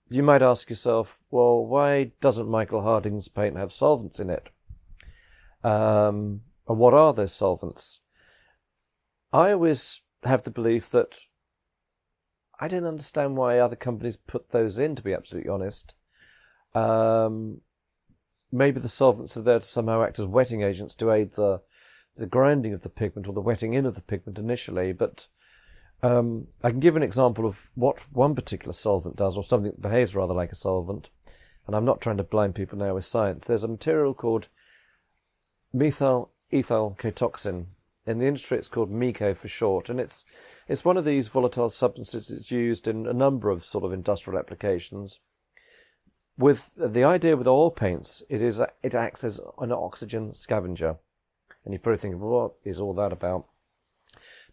you might ask yourself, well, why doesn't Michael Harding's paint have solvents in it? And what are those solvents? I always have the belief that I don't understand why other companies put those in, to be absolutely honest. Maybe the solvents are there to somehow act as wetting agents to aid the grinding of the pigment or the wetting in of the pigment initially, but I can give an example of what one particular solvent does, or something that behaves rather like a solvent, and I'm not trying to blind people now with science. There's a material called methyl ethyl ketoxin. In the industry it's called MECO for short, and it's one of these volatile substances that's used in a number of sort of industrial applications. With the idea with oil paints, it acts as an oxygen scavenger. And you're probably thinking, well, what is all that about?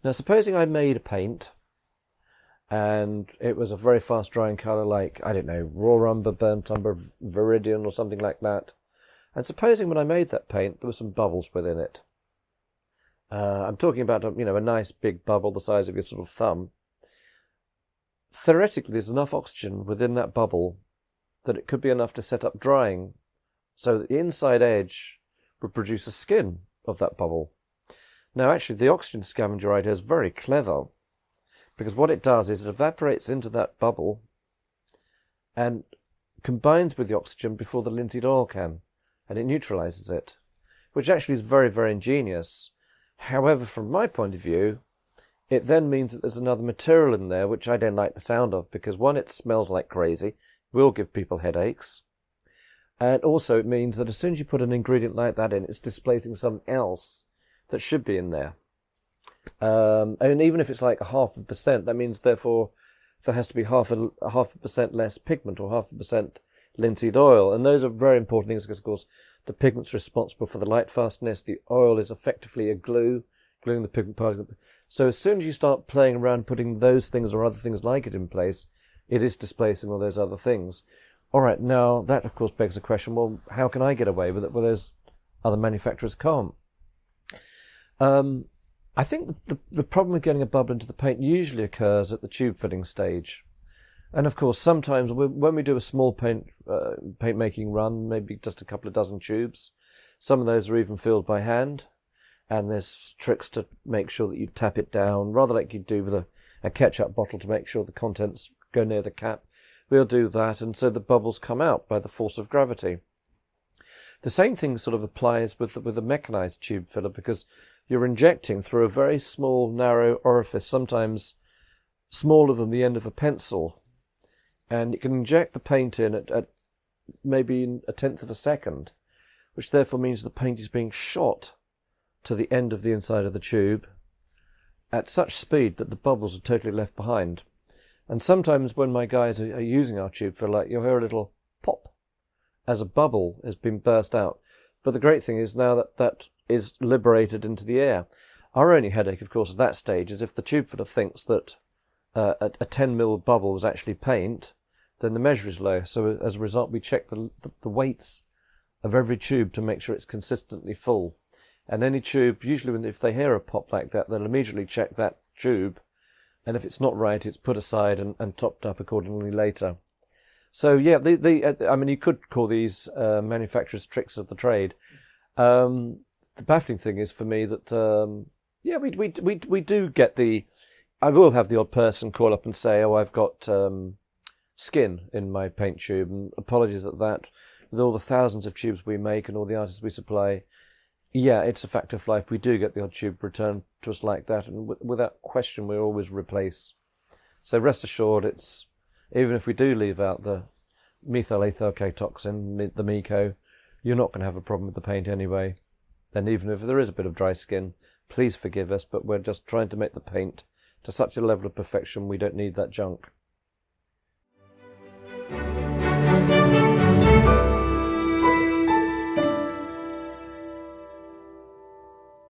Now, supposing I made a paint and it was a very fast drying colour like, I don't know, raw umber, burnt umber, viridian or something like that. And supposing when I made that paint, there were some bubbles within it. I'm talking about a nice big bubble the size of your sort of thumb. Theoretically, there's enough oxygen within that bubble that it could be enough to set up drying so that the inside edge would produce a skin of that bubble. Now, actually, the oxygen scavenger idea is very clever, because what it does is it evaporates into that bubble and combines with the oxygen before the linseed oil can, and it neutralizes it, which actually is very, very ingenious. However, from my point of view, it then means that there's another material in there which I don't like the sound of, because one, it smells like crazy, will give people headaches, and also it means that as soon as you put an ingredient like that in, it's displacing something else that should be in there. And even if it's like 0.5%, that means therefore there has to be half a percent less pigment or 0.5% linseed oil, and those are very important things because, of course, the pigment's responsible for the light fastness. The oil is effectively a glue, gluing the pigment particles. So as soon as you start playing around putting those things or other things like it in place, it is displacing all those other things. All right, now that, of course, begs the question, well, how can I get away with it where those other manufacturers can't? I think the problem with getting a bubble into the paint usually occurs at the tube filling stage. And of course, sometimes when we do a small paint making run, maybe just a couple of dozen tubes, some of those are even filled by hand. And there's tricks to make sure that you tap it down, rather like you do with a ketchup bottle to make sure the contents go near the cap. We'll do that, and so the bubbles come out by the force of gravity. The same thing sort of applies with a mechanized tube filler, because you're injecting through a very small, narrow orifice, sometimes smaller than the end of a pencil, and you can inject the paint in at maybe a tenth of a second, which therefore means the paint is being shot to the end of the inside of the tube at such speed that the bubbles are totally left behind. And sometimes when my guys are using our tube filler, you'll hear a little pop as a bubble has been burst out. But the great thing is now that is liberated into the air. Our only headache, of course, at that stage is if the tube filler thinks that a 10 ml bubble was actually paint, then the measure is low. So as a result, we check the weights of every tube to make sure it's consistently full. And any tube, usually if they hear a pop like that, they'll immediately check that tube. And if it's not right, it's put aside and topped up accordingly later. So yeah, I mean, you could call these manufacturers' tricks of the trade. The baffling thing is for me that we do get I will have the odd person call up and say, "Oh, I've got skin in my paint tube," and apologies at that. With all the thousands of tubes we make and all the artists we supply, yeah, it's a fact of life. We do get the odd tube returned to us like that, and without question, we always replace. So rest assured, even if we do leave out the methyl ethyl ketoxin, the MECO, you're not going to have a problem with the paint anyway. And even if there is a bit of dry skin, please forgive us, but we're just trying to make the paint to such a level of perfection we don't need that junk.